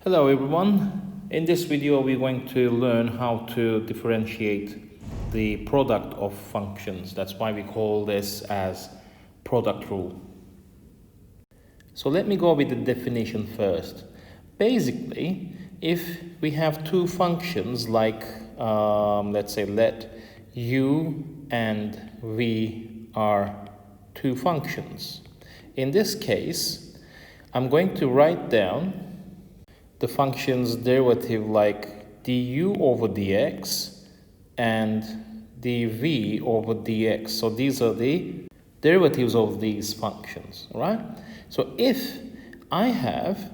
Hello everyone. In this video we're going to learn how to differentiate the product of functions. That's why we call this as product rule. So let me go with the definition first. Basically, if we have two functions like let's say let u and v are two functions. In this case, I'm going to write down the function's derivative like du over dx and dv over dx. So these are the derivatives of these functions, right? So if I have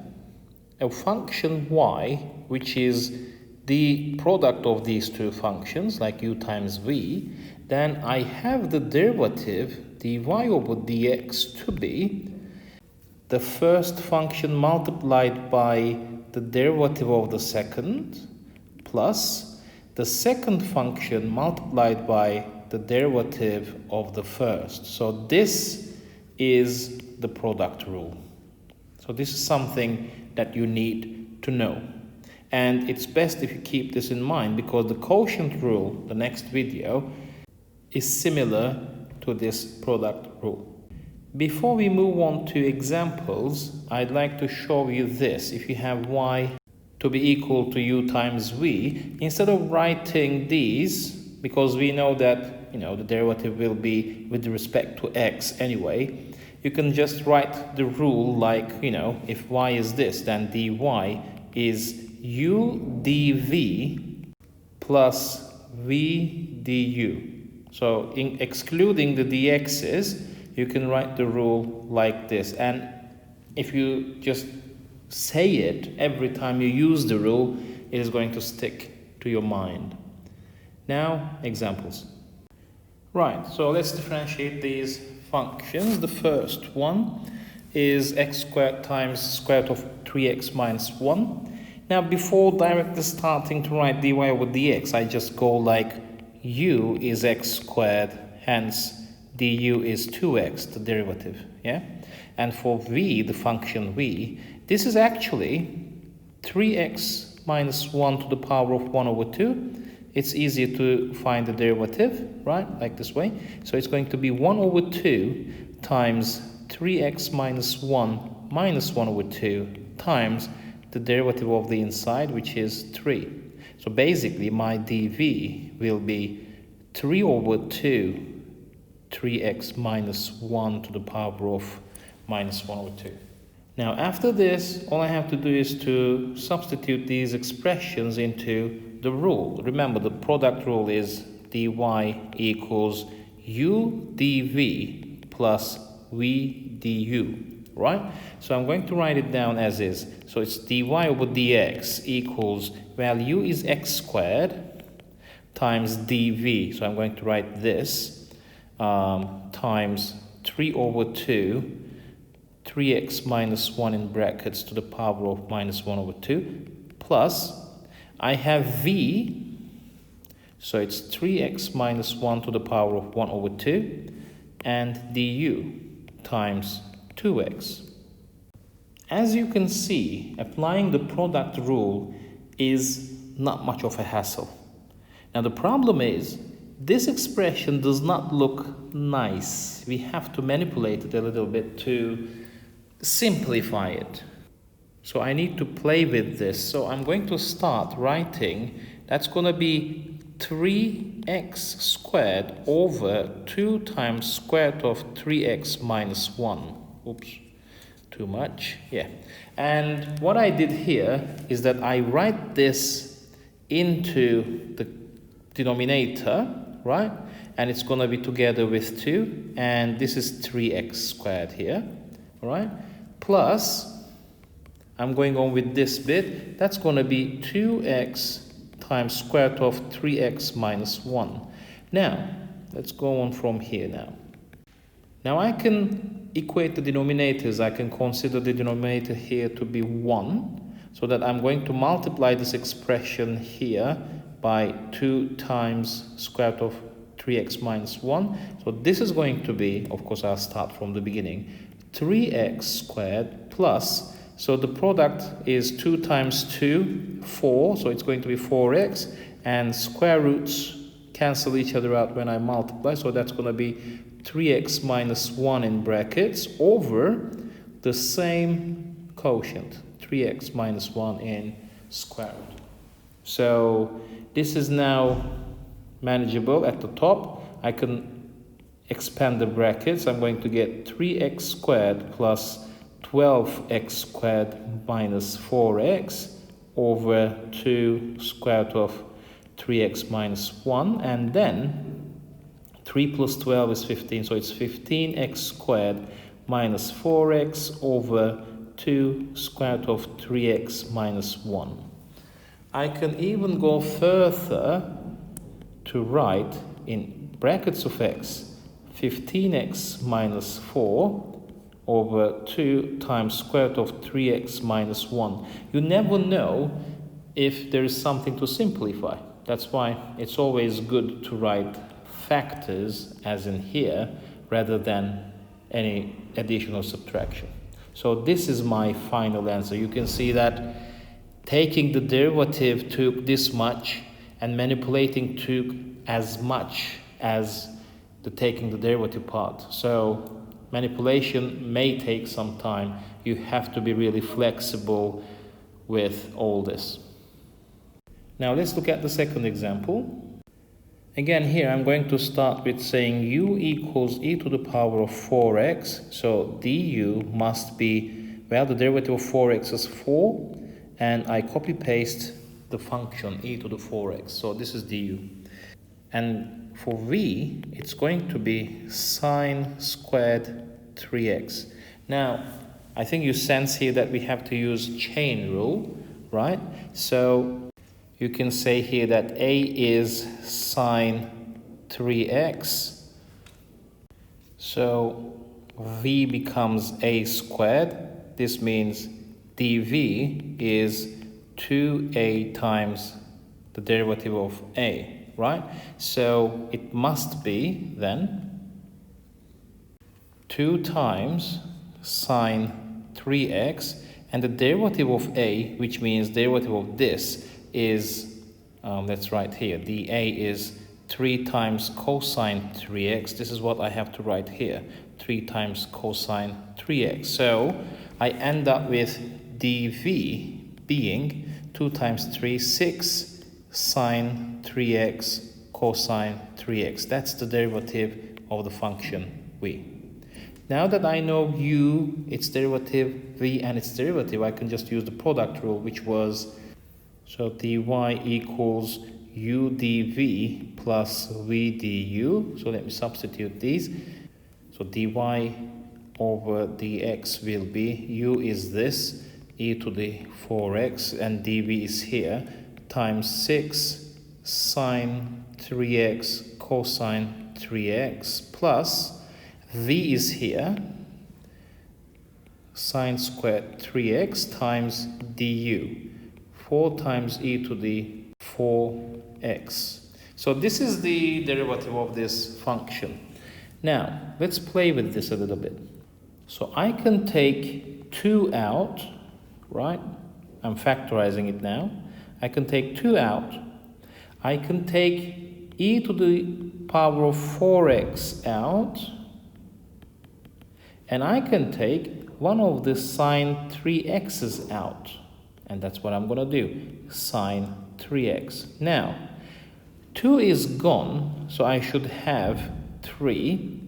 a function y, which is the product of these two functions, like u times v, then I have the derivative dy over dx to be the first function multiplied by the derivative of the second plus the second function multiplied by the derivative of the first. So this is the product rule. So this is something that you need to know. And it's best if you keep this in mind because the quotient rule, the next video, is similar to this product rule. Before we move on to examples, I'd like to show you this. If you have y to be equal to u times v, instead of writing these, because we know that the derivative will be with respect to x anyway, you can just write the rule like, if y is this, then dy is u dv plus v du. So in excluding the dx's, you can write the rule like this. And if you just say it every time you use the rule, it is going to stick to your mind. Now, examples. Right, so let's differentiate these functions. The first one is x squared times square root of 3x minus 1. Now, before directly starting to write dy over dx, I just go like u is x squared, hence du is 2x, the derivative, yeah? And for v, the function v, this is actually 3x minus 1 to the power of 1 over 2. It's easier to find the derivative, right? Like this way. So it's going to be 1 over 2 times 3x minus 1 over 2 times the derivative of the inside, which is 3. So basically, my dv will be 3 over 2 3x minus 1 to the power of minus 1 over 2. Now, after this, all I have to do is to substitute these expressions into the rule. Remember, the product rule is dy equals u dv plus v du, right? So I'm going to write it down as is. So it's dy over dx equals, well, u is x squared times dv. So I'm going to write this. Times 3 over 2, 3x minus 1 in brackets to the power of minus 1 over 2, plus I have v, so it's 3x minus 1 to the power of 1 over 2, and du times 2x. As you can see, applying the product rule is not much of a hassle. Now the problem is, this expression does not look nice. We have to manipulate it a little bit to simplify it. So I need to play with this. So I'm going to start writing, that's going to be 3x squared over 2 times square root of 3x minus 1. Oops, too much. Yeah. And what I did here is that I write this into the denominator, right? And it's going to be together with 2, and this is 3x squared here, all right? Plus, I'm going on with this bit, that's going to be 2x times square root of 3x minus 1. Now, let's go on from here now. Now I can equate the denominators. I can consider the denominator here to be 1, so that I'm going to multiply this expression here by 2 times square root of 3x minus 1. So this is going to be, of course, I'll start from the beginning, 3x squared plus So the product is 2 times 2, 4, so it's going to be 4x, and square roots cancel each other out when I multiply, so that's going to be 3x minus 1 in brackets over the same quotient, 3x minus 1 in square root. So this is now manageable at the top. I can expand the brackets. I'm going to get 3x squared plus 12x squared minus 4x over 2 square root of 3x minus 1, and then 3 plus 12 is 15, so it's 15x squared minus 4x over 2 square root of 3x minus 1. I can even go further to write in brackets of x 15x minus 4 over 2 times square root of 3x minus 1. You never know if there is something to simplify. That's why it's always good to write factors, as in here, rather than any addition or subtraction. So this is my final answer. You can see that taking the derivative took this much, and manipulating took as much as the taking the derivative part. So manipulation may take some time. You have to be really flexible with all this. Now let's look at the second example. Again, here I'm going to start with saying u equals e to the power of 4x. So du must be, well, the derivative of 4x is 4, and I copy paste the function e to the 4x. So this is du. And for v, it's going to be sine squared 3x. Now, I think you sense here that we have to use chain rule, right? So you can say here that a is sine 3x. So v becomes a squared. This means dv is 2a times the derivative of a, right? So it must be then 2 times sine 3x, and the derivative of a, which means derivative of this, is, let's write here, the a is 3 times cosine 3x. This is what I have to write here, 3 times cosine 3x. So I end up with dv being 2 times 3, 6 sine 3x cosine 3x. That's the derivative of the function v. Now that I know u, its derivative, v and its derivative, I can just use the product rule, which was, so dy equals u dv plus v du. So let me substitute these. So dy over dx will be, u is this, e to the 4x, and dv is here, times 6 sine 3x cosine 3x plus v is here, sine squared 3x times du. 4 times e to the 4x. So this is the derivative of this function. Now, let's play with this a little bit. So I can take 2 out, right? I'm factorizing it now. I can take 2 out. I can take e to the power of 4x out. And I can take one of the sine 3x's out. And that's what I'm going to do, sine 3x. Now, 2 is gone, so I should have 3.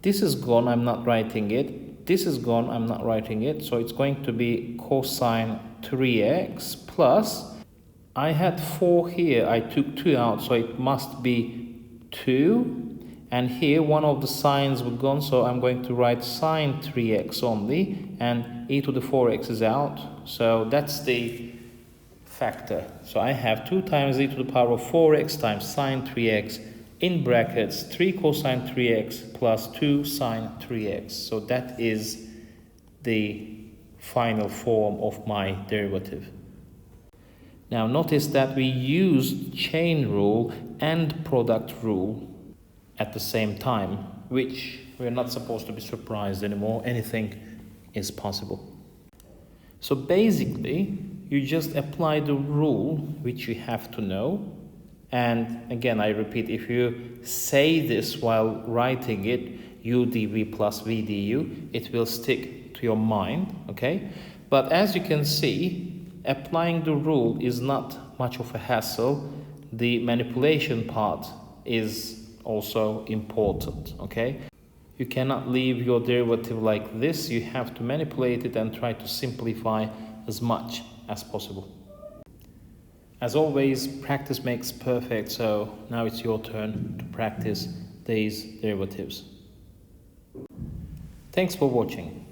This is gone, I'm not writing it. This is gone, I'm not writing it. So it's going to be cosine 3x plus, I had 4 here, I took 2 out, so it must be 2. And here, one of the signs were gone, so I'm going to write sine 3x only, and e to the 4x is out. So that's the factor. So I have 2 times e to the power of 4x times sine 3x in brackets 3 cosine 3x plus 2 sine 3x. So that is the final form of my derivative. Now notice that we used chain rule and product rule at the same time, which we're not supposed to be surprised anymore. Anything is possible. So basically, you just apply the rule which you have to know. And again, I repeat, if you say this while writing it, UdV plus VDU, it will stick to your mind, okay? But as you can see, applying the rule is not much of a hassle. The manipulation part is also important, okay? You cannot leave your derivative like this. You have to manipulate it and try to simplify as much as possible. As always, practice makes perfect, so now it's your turn to practice these derivatives. Thanks for watching.